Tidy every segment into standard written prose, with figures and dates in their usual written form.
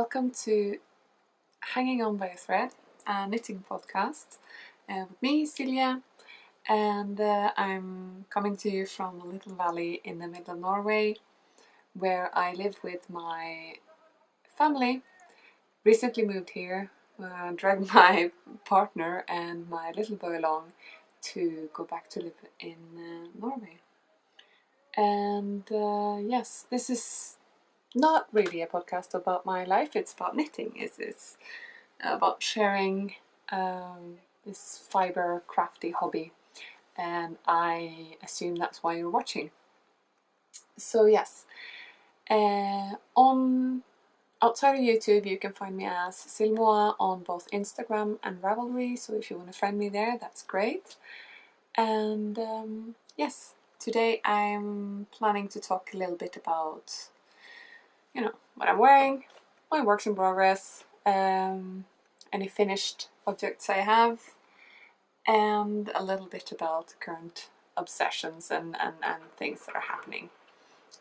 welcome to Hanging On by a Thread, a knitting podcast with me, Silja, and I'm coming to you from a little valley in the middle of Norway where I live with my family. Recently moved here, dragged my partner and my little boy along to go back to live in Norway. And yes, this is not really a podcast about my life, it's about knitting. It's about sharing this fiber crafty hobby, and I assume that's why you're watching. So yes, on outside of YouTube you can find me as Silmoa on both Instagram and Ravelry, so if you want to friend me there, that's great. And yes, today I'm planning to talk a little bit about what I'm wearing, my works in progress, any finished objects I have, and a little bit about current obsessions and things that are happening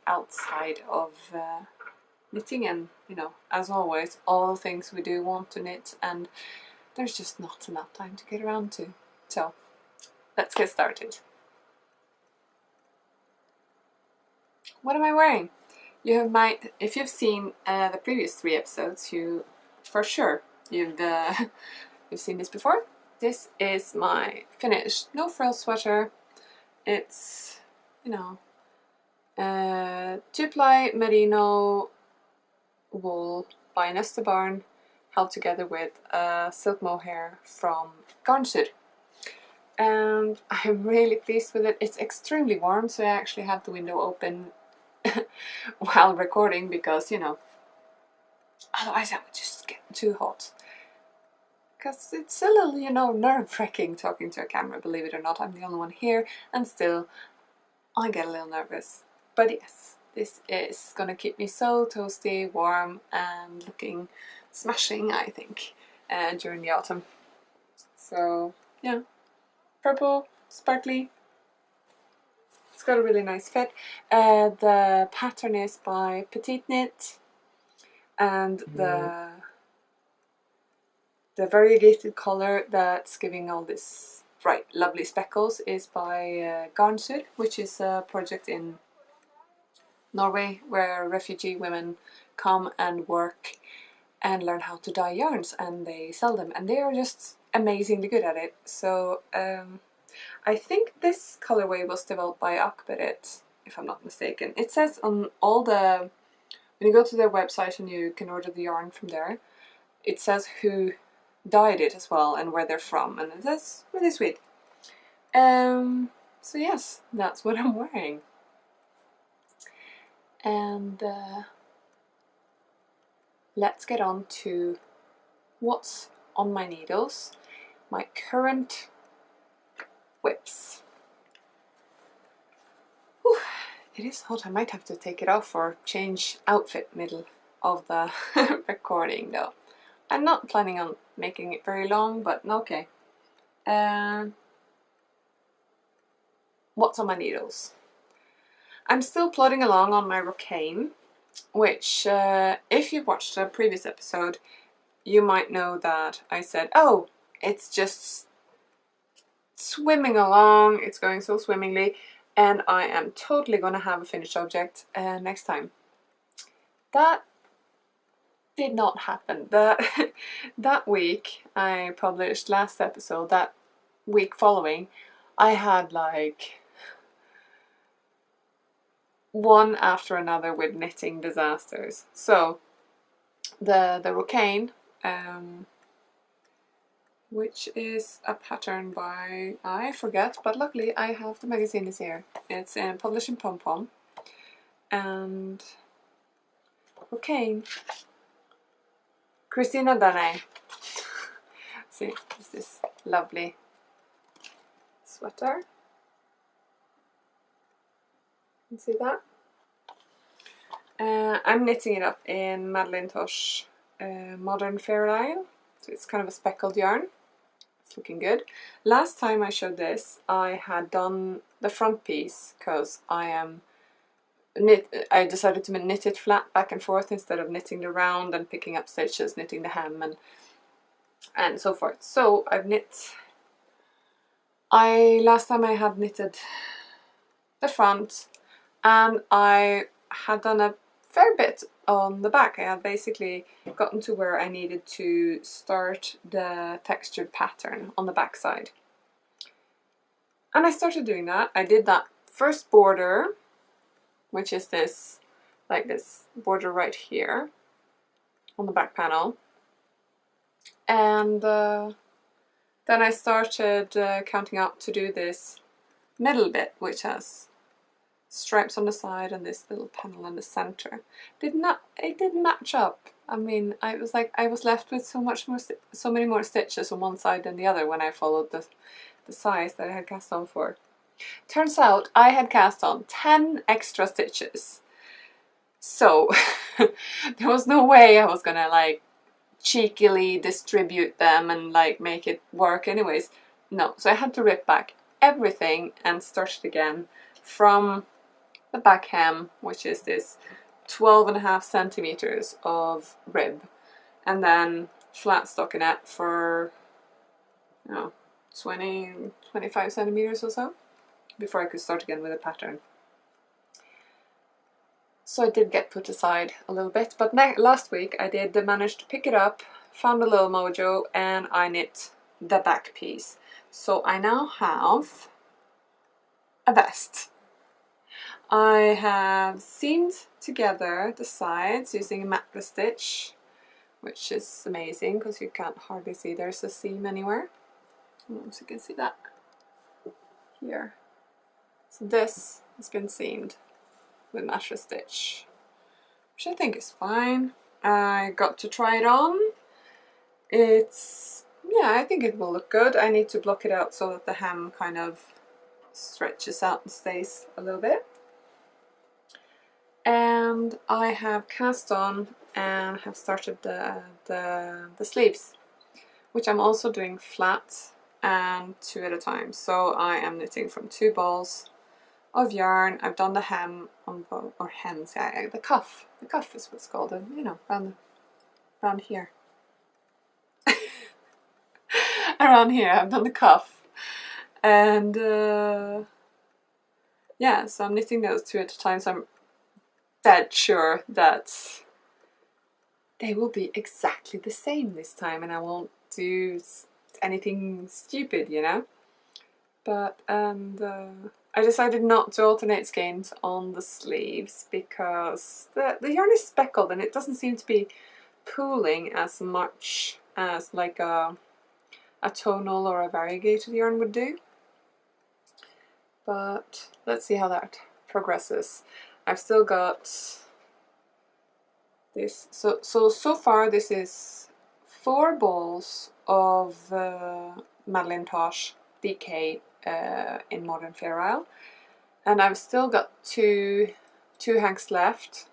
outside of knitting. And as always, all the things we do want to knit, and there's just not enough time to get around to. So let's get started. What am I wearing? If you've seen the previous 3 episodes, you've seen this before. This is my finished no frills sweater. It's 2-ply merino wool by Setesdal, held together with silk mohair from Garnsur. And I'm really pleased with it. It's extremely warm, so I actually have the window open while recording because, otherwise I would just get too hot. Because it's a little, nerve-wracking talking to a camera, believe it or not. I'm the only one here, and still I get a little nervous. But yes, this is gonna keep me so toasty, warm, and looking smashing, I think, during the autumn. So, yeah. Purple, sparkly. It's got a really nice fit. The pattern is by Petiteknit, and the variegated colour that's giving all this bright, lovely speckles is by Garnsur, which is a project in Norway where refugee women come and work and learn how to dye yarns, and they sell them, and they are just amazingly good at it. So I think this colorway was developed by Akberit, if I'm not mistaken. It says on all when you go to their website and you can order the yarn from there, it says who dyed it as well and where they're from, and that's really sweet. So yes, that's what I'm wearing. And let's get on to what's on my needles, my current whips. Whew, it is hot. I might have to take it off or change outfit middle of the recording though. I'm not planning on making it very long, but okay. What's on my needles? I'm still plodding along on my Rocaine, which if you've watched a previous episode, you might know that I said, oh, it's just swimming along, it's going so swimmingly, and I am totally gonna have a finished object next time. That did not happen. That week I published last episode, that week following, I had like one after another with knitting disasters. So the Rocaine, which is a pattern by, I forget, but luckily I have the magazine is here. It's in Publishing Pom Pom, and Rocaine, Christina Danay. See, it's this lovely sweater. You can see that? I'm knitting it up in Madeline Tosh Modern Fair Isle, so it's kind of a speckled yarn. It's looking good. Last time I showed this, I had done the front piece because I am I decided to knit it flat back and forth instead of knitting the round and picking up stitches, knitting the hem and so forth. So I've knit, last time I had knitted the front, and I had done a fair bit on the back. I had basically gotten to where I needed to start the textured pattern on the back side. And I started doing that. I did that first border, which is this, like this border right here on the back panel. And then I started counting up to do this middle bit, which has stripes on the side and this little panel in the center. It didn't match up. I mean, I was left with so many more stitches on one side than the other when I followed the size that I had cast on for. Turns out I had cast on 10 extra stitches. So there was no way I was gonna like cheekily distribute them and like make it work anyways. No, so I had to rip back everything and start it again from the back hem, which is this 12.5 centimeters of rib, and then flat stockinette for 25 centimeters or so before I could start again with a pattern. So I did get put aside a little bit, but last week I did manage to pick it up, found a little mojo, and I knit the back piece. So I now have a vest. I have seamed together the sides using a mattress stitch, which is amazing because you can't hardly see there's a seam anywhere. So you can see that here. So this has been seamed with mattress stitch, which I think is fine. I got to try it on. I think it will look good. I need to block it out so that the hem kind of stretches out and stays a little bit. And I have cast on and have started the sleeves, which I'm also doing flat and 2 at a time. So I am knitting from 2 balls of yarn. I've done the hem on both, or hems, yeah, the cuff. The cuff is what's called, around here. Around here, I've done the cuff. And yeah, so I'm knitting those 2 at a time, so I'm dead sure that they will be exactly the same this time and I won't do anything stupid, you know? But, I decided not to alternate skeins on the sleeves because the yarn is speckled and it doesn't seem to be pooling as much as like a tonal or a variegated yarn would do. But let's see how that progresses. I've still got this. So far this is 4 balls of Madeleine Tosh DK in Modern Fair Isle, and I've still got two hanks left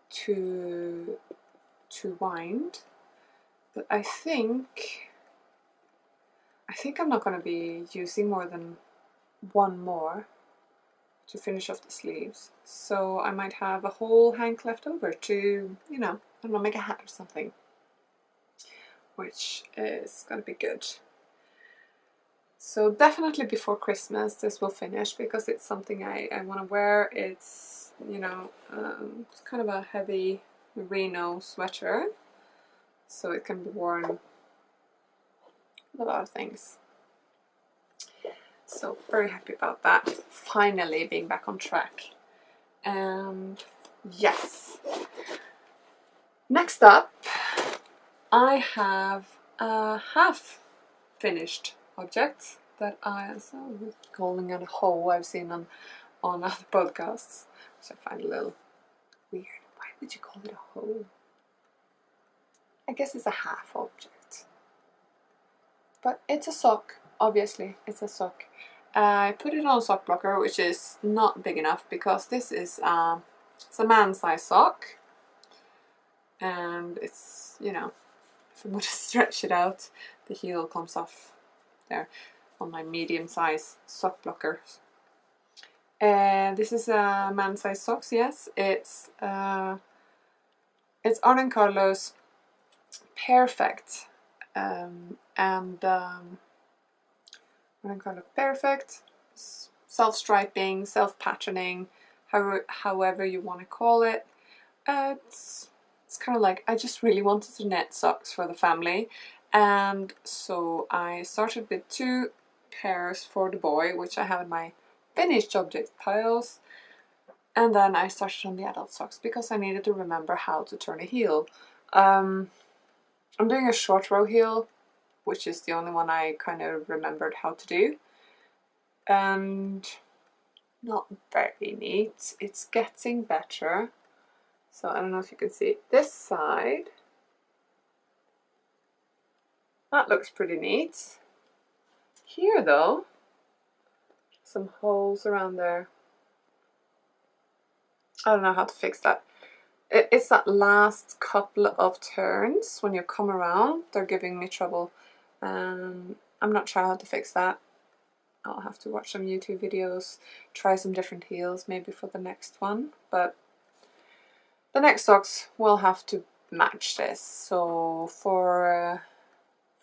to wind. But I think I'm not going to be using more than 1 more to finish off the sleeves, so I might have a whole hank left over to, I don't know, make a hat or something, which is going to be good. So definitely before Christmas this will finish because it's something I want to wear. It's, it's kind of a heavy merino sweater, so it can be worn with a lot of things. So very happy about that, finally being back on track. And yes, next up I have a half finished object that I am calling it a hoe I've seen on other podcasts, which I find a little weird. Why would you call it a hoe? I guess it's a half object, but it's a sock. Obviously it's a sock. I put it on a sock blocker, which is not big enough because this is it's a man-size sock, and it's, if I were to stretch it out, the heel comes off there on my medium-size sock blockers. This is a man-size socks. Yes, it's Arne Carlos Pairfect, Arne Carlos Pairfect, self-striping, self-patterning, however you want to call it. It's kind of like I just really wanted to knit socks for the family, and so I started with 2 pairs for the boy, which I have in my finished object piles, and then I started on the adult socks because I needed to remember how to turn a heel. I'm doing a short row heel, which is the only one I kind of remembered how to do, and not very neat. It's getting better. So I don't know if you can see this side. That looks pretty neat. Here though, some holes around there. I don't know how to fix that. It's that last couple of turns when you come around, they're giving me trouble. I'm not sure how to fix that. I'll have to watch some YouTube videos, try some different heels maybe for the next one, but the next socks will have to match this. So for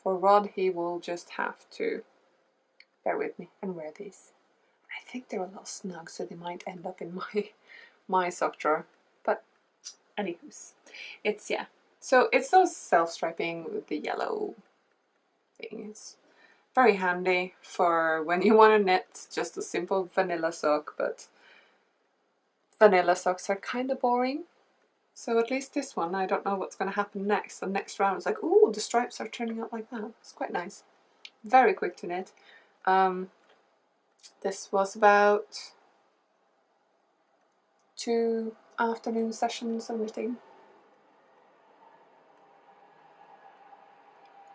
Rod, he will just have to bear with me and wear these. I think they're a little snug, so they might end up in my sock drawer. But anywho's, it's yeah. So it's those self-striping with the yellow thing. It's very handy for when you want to knit just a simple vanilla sock, but vanilla socks are kind of boring. So at least this one, I don't know what's going to happen next. The next round is like, oh, the stripes are turning out like that. It's quite nice. Very quick to knit. This was about 2 afternoon sessions of knitting.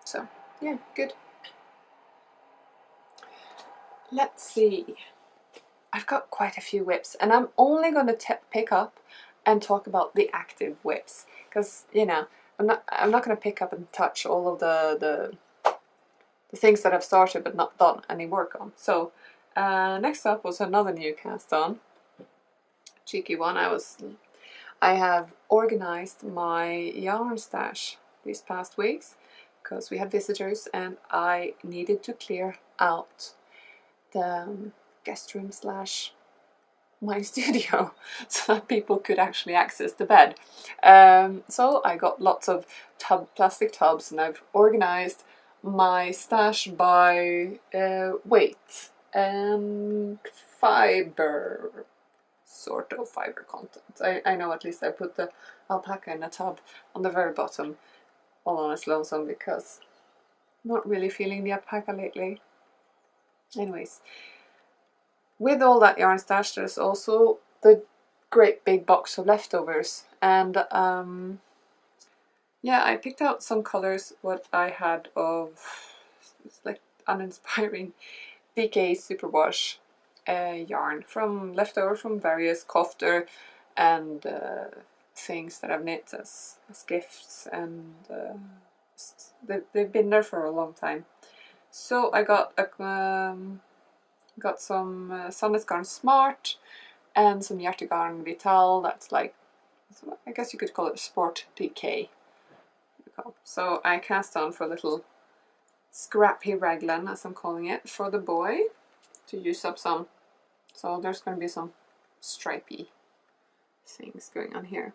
So yeah, good. Let's see. I've got quite a few whips, and I'm only going to pick up and talk about the active whips, because you know I'm not going to pick up and touch all of the things that I've started but not done any work on. So next up was another new cast on, cheeky one. I have organized my yarn stash these past weeks because we had visitors and I needed to clear out the guest room slash my studio so that people could actually access the bed. So I got lots of plastic tubs, and I've organized my stash by weight and fiber, sort of fiber content. I know at least I put the alpaca in a tub on the very bottom, all on its lonesome, because I'm not really feeling the alpaca lately. Anyways, with all that yarn stash, there's also the great big box of leftovers, and yeah, I picked out some colors what I had of, it's like uninspiring DK Superwash yarn from leftover from various kofter and things that I've knit as gifts, and they've been there for a long time. So I got some Sandnes Smart and some Hjertegarn Vital. That's like, I guess you could call it Sport DK. So I cast on for a little Scrappy raglan, as I'm calling it, for the boy to use up some. So there's going to be some stripy things going on here.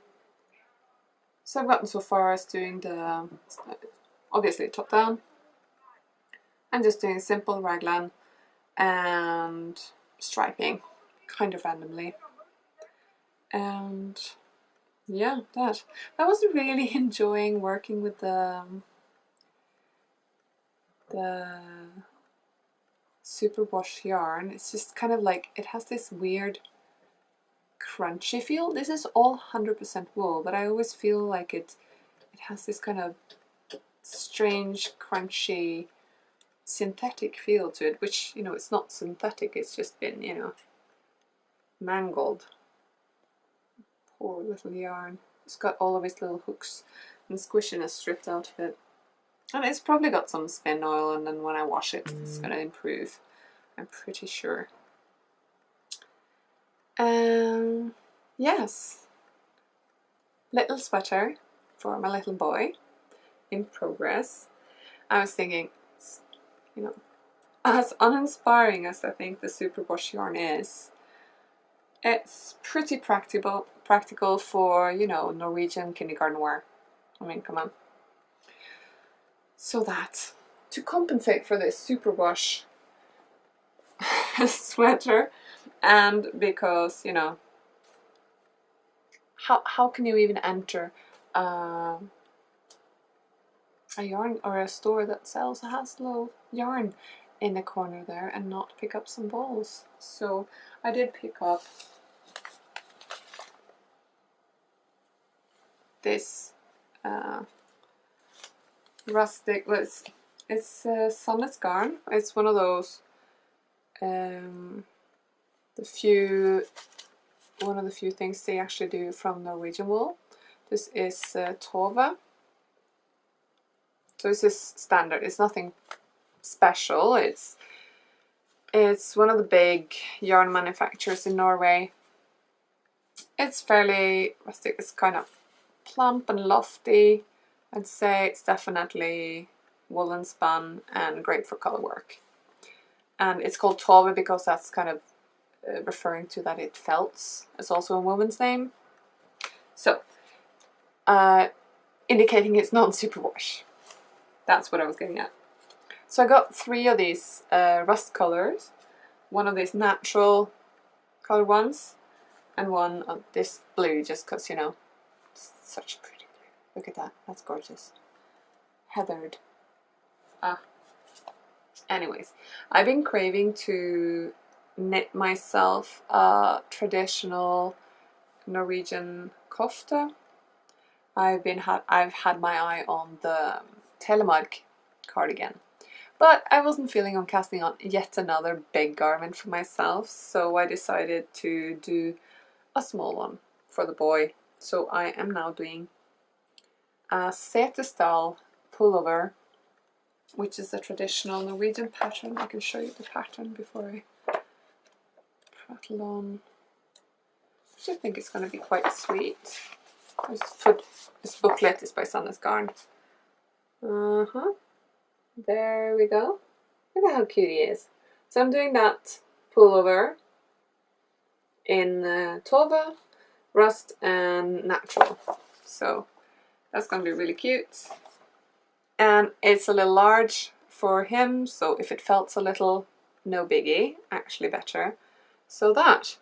So I've gotten so far as doing the, obviously top down. I'm just doing simple raglan and striping kind of randomly, and yeah, I was really enjoying working with the superwash yarn. It's just kind of like, it has this weird crunchy feel. This is all 100% wool, but I always feel like it has this kind of strange crunchy synthetic feel to it, which, you know, it's not synthetic, it's just been, you know, mangled. Poor little yarn. It's got all of its little hooks and squishiness stripped out of it. And it's probably got some spin oil, and then when I wash it, it's going to improve. I'm pretty sure. Yes, little sweater for my little boy in progress. I was thinking, you know, as uninspiring as I think the superwash yarn is, it's pretty practical for, you know, Norwegian kindergarten wear. I mean, come on. So that, to compensate for this superwash sweater, and because, you know, how can you even enter a yarn or a store that sells a Haslow yarn in the corner there and not pick up some balls? So I did pick up this rustic, well, it's Sandnes Garn. It's one of those one of the few things they actually do from Norwegian wool. This is Tove. So this is standard. It's nothing special. It's one of the big yarn manufacturers in Norway. It's fairly rustic. It's kind of plump and lofty. I'd say it's definitely woolen spun and great for color work. And it's called Tove because that's kind of referring to that it felts. It's also a woman's name. So, indicating it's non-superwash. That's what I was getting at. So I got 3 of these rust colors. One of these natural color ones. And one of this blue, just because, you know, it's such a pretty blue. Look at that. That's gorgeous. Heathered. Anyways, I've been craving to knit myself a traditional Norwegian kofte. I've had my eye on the Telemark cardigan, but I wasn't feeling on casting on yet another big garment for myself, so I decided to do a small one for the boy. So I am now doing a Setesdal pullover, which is a traditional Norwegian pattern. I can show you the pattern before I prattle on. I think it's going to be quite sweet. I just put this booklet is by Sandnes Garn. There we go. Look at how cute he is. So I'm doing that pullover in Tove, rust, and natural. So that's going to be really cute. And it's a little large for him, so if it felt a little, no biggie, actually better. So that.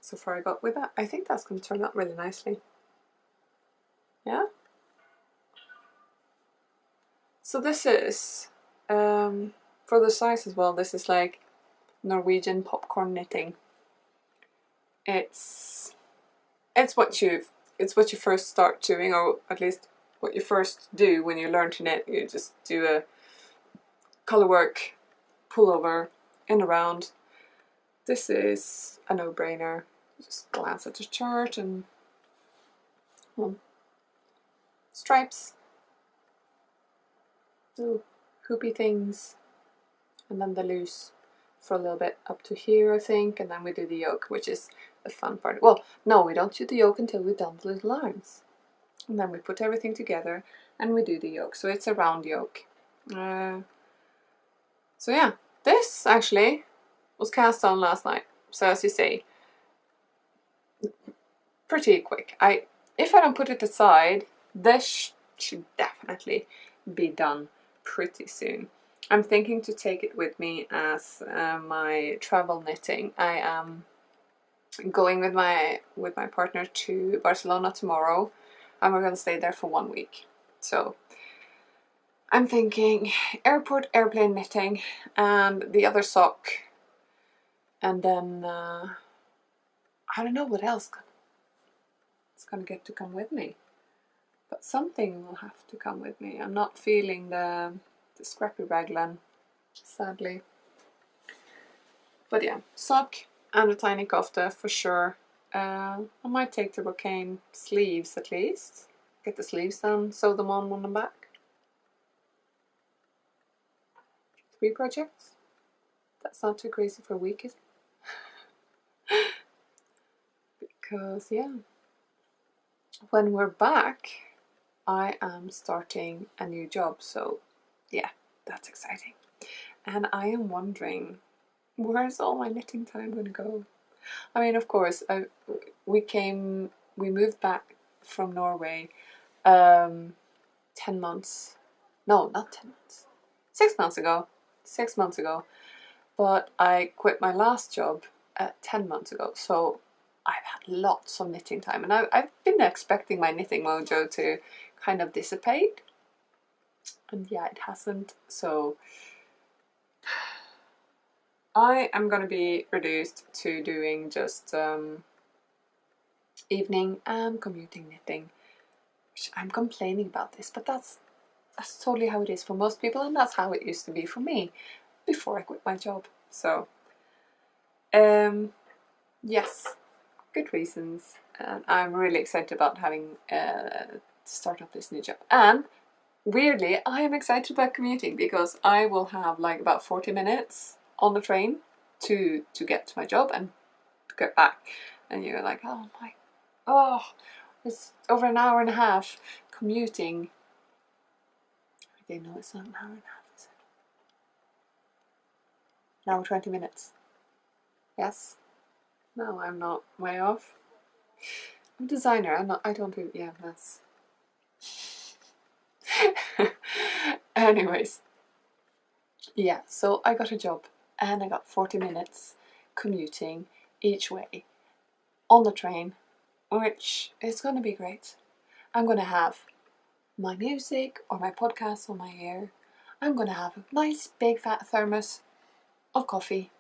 So far I got with that. I think that's going to turn out really nicely. Yeah? So this is, for the size as well, this is like Norwegian popcorn knitting. It's what you first start doing, or at least what you first do when you learn to knit. You just do a color work pullover in a round. This is a no-brainer. Just glance at the chart and stripes. Ooh, hoopy things. And then the loose for a little bit up to here, I think, and then we do the yoke, which is the fun part. Well, no, we don't do the yoke until we've done the little arms. And then we put everything together and we do the yoke. So it's a round yoke. So yeah, this actually was cast on last night. So as you say, pretty quick. If I don't put it aside, this should definitely be done pretty soon. I'm thinking to take it with me as my travel knitting. I am going with my partner to Barcelona tomorrow, and we're going to stay there for 1 week. So I'm thinking airplane knitting, and the other sock, and then I don't know what else it's going to get to come with me, but something will have to come with me. I'm not feeling the Scrappy raglan, sadly. But yeah, sock and a tiny kofte for sure. I might take the Brocane sleeves at least. Get the sleeves done, sew them on the back. 3 projects? That's not too crazy for a week, is it? because yeah, when we're back, I am starting a new job, so yeah, that's exciting. And I am wondering, where's all my knitting time gonna go? I mean, of course, we moved back from Norway 10 months, no, not 10 months, 6 months ago, 6 months ago, but I quit my last job 10 months ago, so I've had lots of knitting time, and I've been expecting my knitting mojo to kind of dissipate, and yeah, it hasn't, so I am going to be reduced to doing just evening and commuting knitting, which I'm complaining about this, but that's totally how it is for most people, and that's how it used to be for me before I quit my job. So yes, good reasons, and I'm really excited about having to start up this new job. And weirdly, I am excited about commuting because I will have like about 40 minutes on the train to get to my job and get back. And you're like, it's over an hour and a half commuting. Okay, no, it's not an hour and a half, is it? An hour 20 minutes. Yes? No, I'm not way off. I'm a designer. I don't do, yeah, that's. Anyways. Yeah, so I got a job and I got 40 minutes commuting each way on the train, which is going to be great. I'm going to have my music or my podcast on my ear. I'm going to have a nice big fat thermos of coffee,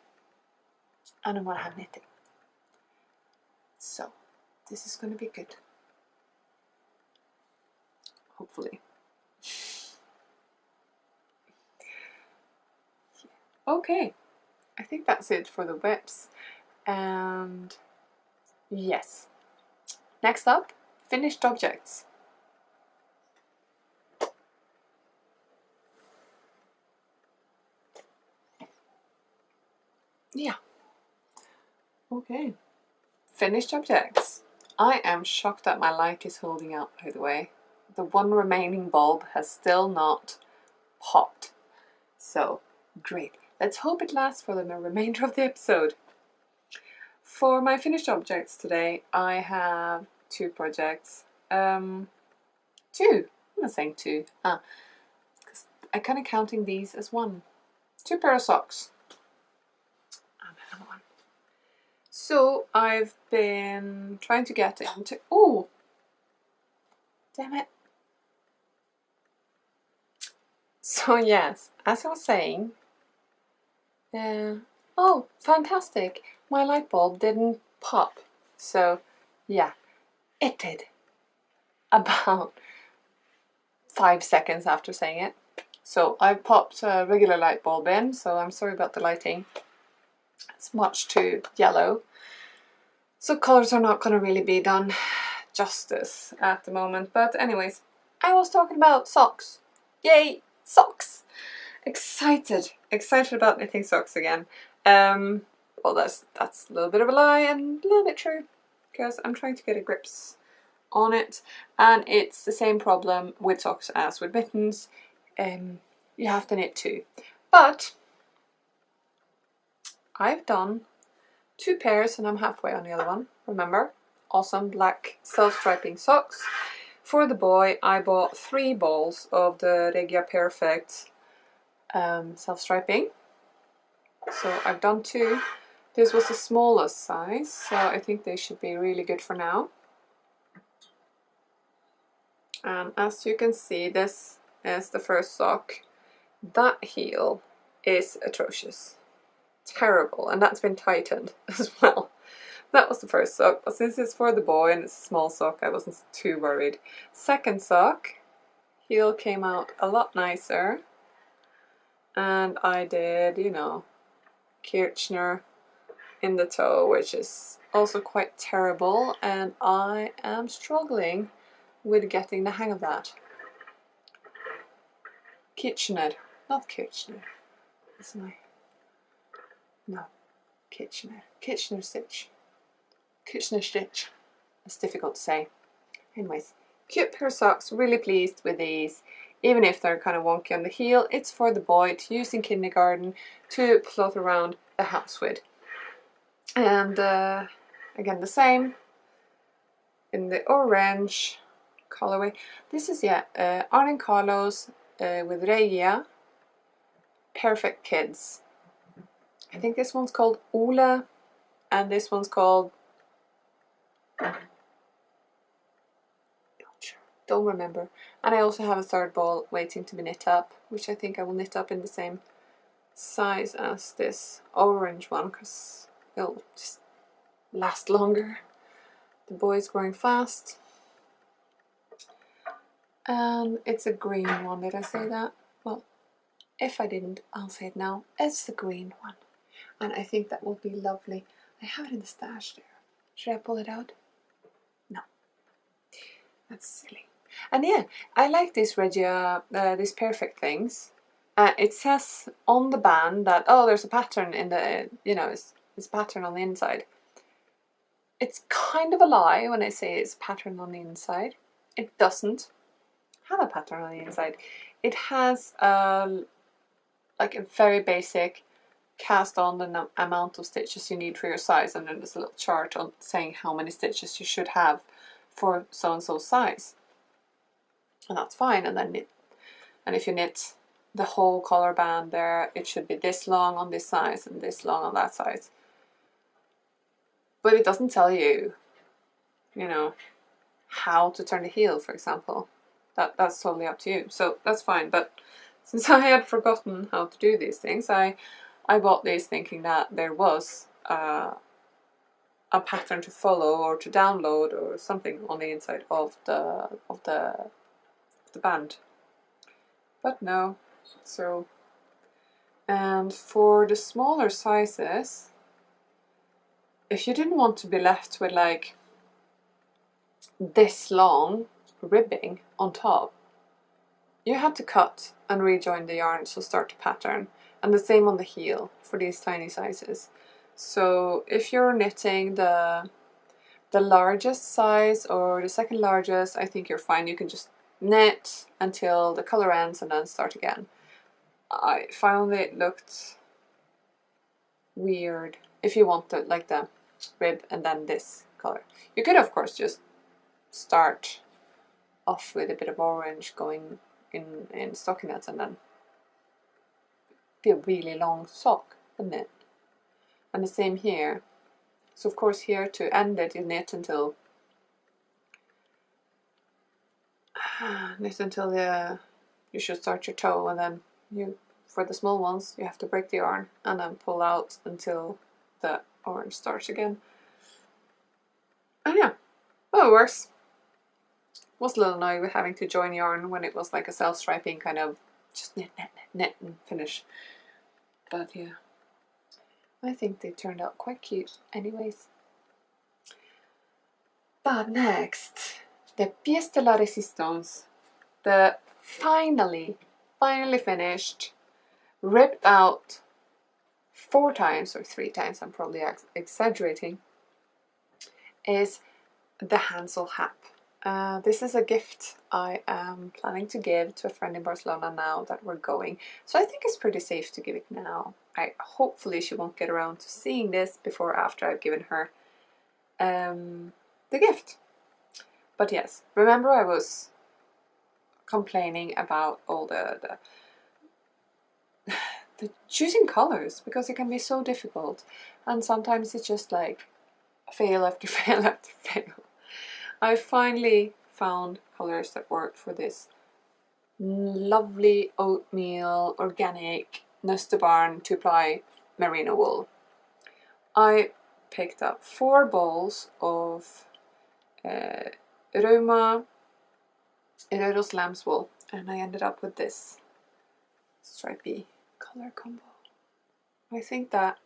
and I'm going to have knitting. So this is going to be good. Hopefully. Okay, I think that's it for the whips. And yes, next up, finished objects. Yeah. Okay. Finished objects. I am shocked that my light is holding out, by the way. The one remaining bulb has still not popped. So, great. Let's hope it lasts for the remainder of the episode. For my finished objects today, I have 2 projects. 2. I'm not saying 2. Because I'm kind of counting these as 1. 2 pair of socks. And another one. So I've been trying to get into, oh, damn it. So yes, as I was saying, oh, fantastic, my light bulb didn't pop. So yeah, it did. About 5 seconds after saying it. So I popped a regular light bulb in, so I'm sorry about the lighting. It's much too yellow. So colors are not going to really be done justice at the moment. But anyways, I was talking about socks. Yay, socks! Excited about knitting socks again. Well, that's a little bit of a lie and a little bit true, because I'm trying to get a grips on it, and it's the same problem with socks as with mittens. You have to knit 2. But I've done 2 pairs and I'm halfway on the other one, remember? Awesome black self-striping socks. For the boy, I bought 3 balls of the Regia Pairfect self-striping. So I've done 2. This was the smallest size, so I think they should be really good for now. And as you can see, this is the first sock. That heel is atrocious. Terrible, and that's been tightened as well. That was the first sock, but since it's for the boy and it's a small sock, I wasn't too worried. Second sock, heel came out a lot nicer, and I did, you know, Kirchner in the toe, which is also quite terrible, and I am struggling with getting the hang of that. Kitchener, not Kirchner. It's my, no, Kitchener stitch. Kitchener stitch. It's difficult to say. Anyways, cute pair of socks, really pleased with these. Even if they're kind of wonky on the heel, it's for the boy to use in kindergarten to plot around the house with. And again, the same in the orange colorway. This is, Arne Carlos with Regia Pairfect Kids. I think this one's called Ole, and this one's called... don't remember. And I also have a third ball waiting to be knit up, which I think I will knit up in the same size as this orange one, because it'll just last longer. The boy's growing fast. And it's a green one. Did I say that? Well, if I didn't, I'll say it now. It's the green one. And I think that will be lovely. I have it in the stash there. Should I pull it out? No. That's silly. And yeah, I like these Regia, these Pairfect things. It says on the band that, oh, there's a pattern in the, you know, it's a pattern on the inside. It's kind of a lie when I say it's a pattern on the inside. It doesn't have a pattern on the inside. It has like a very basic cast on the amount of stitches you need for your size, and then there's a little chart on saying how many stitches you should have for so and so size. And that's fine. And then knit, and if you knit the whole collar band there, it should be this long on this size and this long on that size. But it doesn't tell you, you know, how to turn the heel, for example. That's totally up to you. So that's fine. But since I had forgotten how to do these things, I bought these thinking that there was a pattern to follow or to download or something on the inside of the band. But no. So, and for the smaller sizes, if you didn't want to be left with like this long ribbing on top, you had to cut and rejoin the yarn to start the pattern, and the same on the heel for these tiny sizes. So if you're knitting the largest size or the second largest, I think you're fine. You can just knit until the color ends and then start again. I found it looked weird if you wanted like the rib and then this color. You could of course just start off with a bit of orange going in stockinette and then be a really long sock, wouldn't it? And the same here. So of course here to end it, you knit until you should start your toe, and then you, for the small ones, you have to break the yarn and then pull out until the orange starts again. And yeah, well, it works. Was a little annoyed with having to join yarn when it was like a self-striping kind of just knit and finish. But yeah, I think they turned out quite cute anyways. But next, the pièce de la résistance, the finally finished, ripped out 4 times or 3 times, I'm probably exaggerating, is the Hansel hat. This is a gift I am planning to give to a friend in Barcelona now that we're going. So I think it's pretty safe to give it now. Hopefully she won't get around to seeing this before or after I've given her the gift. But yes, remember I was complaining about all the choosing colors, because it can be so difficult, and sometimes it's just like fail after fail after fail. I finally found colors that work for this lovely oatmeal organic Setesdal 2-ply merino wool. I picked up 4 balls of Røros lamb's wool, and I ended up with this stripy color combo. I think that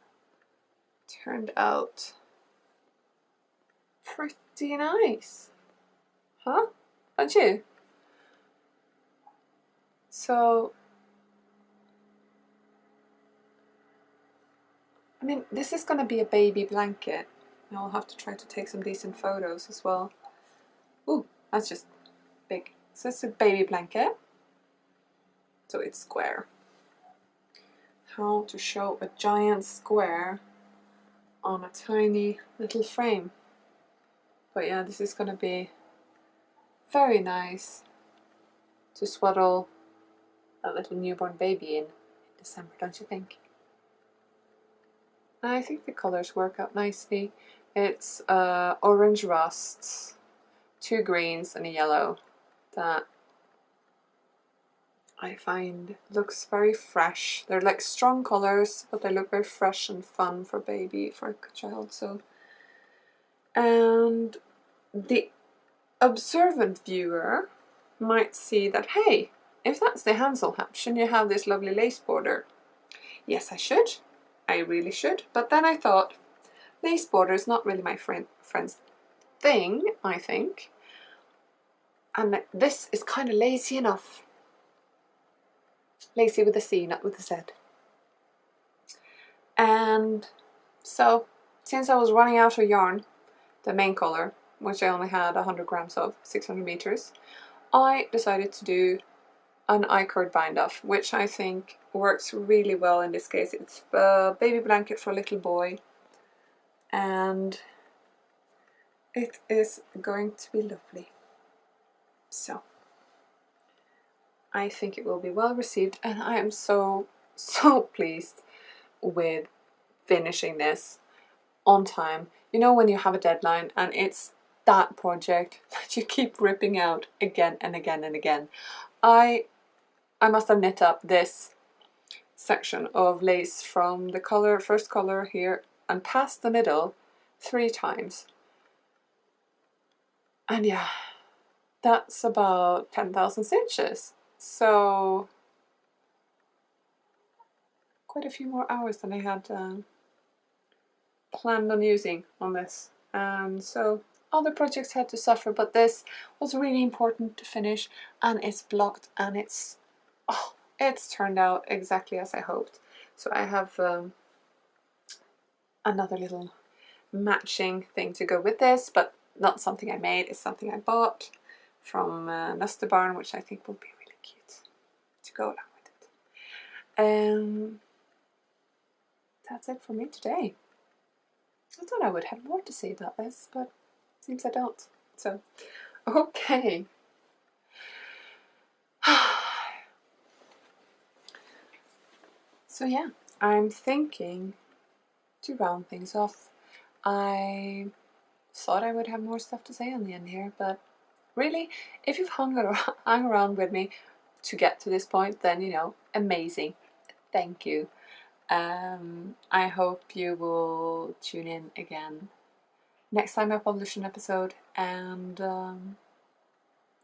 turned out pretty nice, huh? Don't you? So, I mean, this is gonna be a baby blanket. I'll have to try to take some decent photos as well. Ooh, that's just big. So it's a baby blanket. So it's square. How to show a giant square on a tiny little frame. But yeah, this is going to be very nice to swaddle a little newborn baby in December, don't you think? I think the colours work out nicely. It's orange rusts, 2 greens and a yellow that I find looks very fresh. They're like strong colours, but they look very fresh and fun for baby, for a child. So, and the observant viewer might see that, hey, if that's the Hansel hap, shouldn't you have this lovely lace border? Yes, I should. I really should. But then I thought, lace border is not really my friend's thing, I think. And this is kind of lazy enough. Lazy with a C, not with a Z. And so, since I was running out of yarn, the main colour, which I only had 100 grams of, 600 meters, I decided to do an I-cord bind off, which I think works really well in this case. It's a baby blanket for a little boy, and it is going to be lovely. So I think it will be well received, and I am so pleased with finishing this on time. You know when you have a deadline and it's that project that you keep ripping out again and again and again. I must have knit up this section of lace from the color, first color here, and past the middle 3 times. And yeah, that's about 10,000 stitches. So quite a few more hours than I had planned on using on this. And so other projects had to suffer, but this was really important to finish, and it's blocked, and it's turned out exactly as I hoped. So I have another little matching thing to go with this, but not something I made, it's something I bought from Setesdal, which I think will be really cute to go along with it. That's it for me today. I thought I would have more to say about this, but seems I don't. So, okay. So yeah, I'm thinking to round things off. I thought I would have more stuff to say on the end here, but really, if you've hung around with me to get to this point, then, you know, amazing. Thank you. I hope you will tune in again next time I publish an episode, and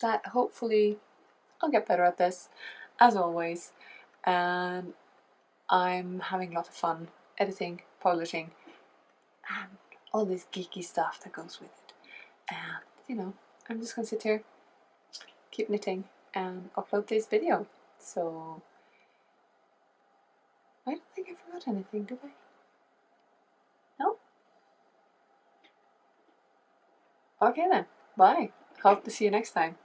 that hopefully I'll get better at this, as always, and I'm having a lot of fun editing, publishing, and all this geeky stuff that goes with it. And, you know, I'm just gonna sit here, keep knitting, and upload this video. So I don't think I forgot anything, did I? No? Okay then, bye. Hope to see you next time.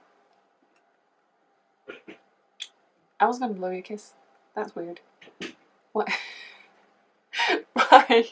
I was gonna blow you a kiss. That's weird. What? Bye.